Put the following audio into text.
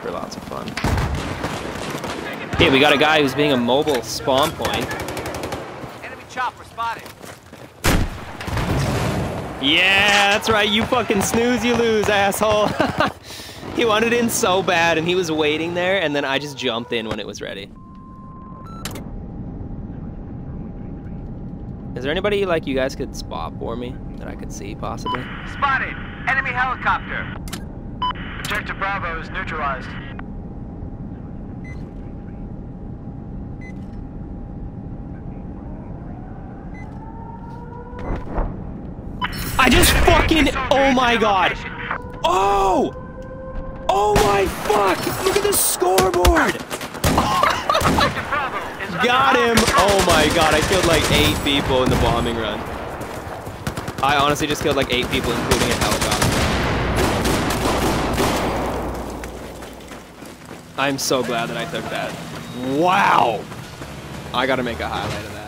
for lots of fun. Okay, we got a guy who's being a mobile spawn point. Enemy chopper spotted. Yeah, that's right. You fucking snooze, you lose, asshole. He wanted in so bad, and he was waiting there, and then I just jumped in when it was ready. Is there anybody like you guys could spot for me that I could see possibly? Spotted. Enemy helicopter. Objective Bravo is neutralized. I just fucking, oh my god. Oh! Oh my fuck! Look at the scoreboard! Got him! Oh my god, I killed like 8 people in the bombing run. I honestly just killed like 8 people, including a helicopter. I'm so glad that I took that. Wow! I gotta make a highlight of that.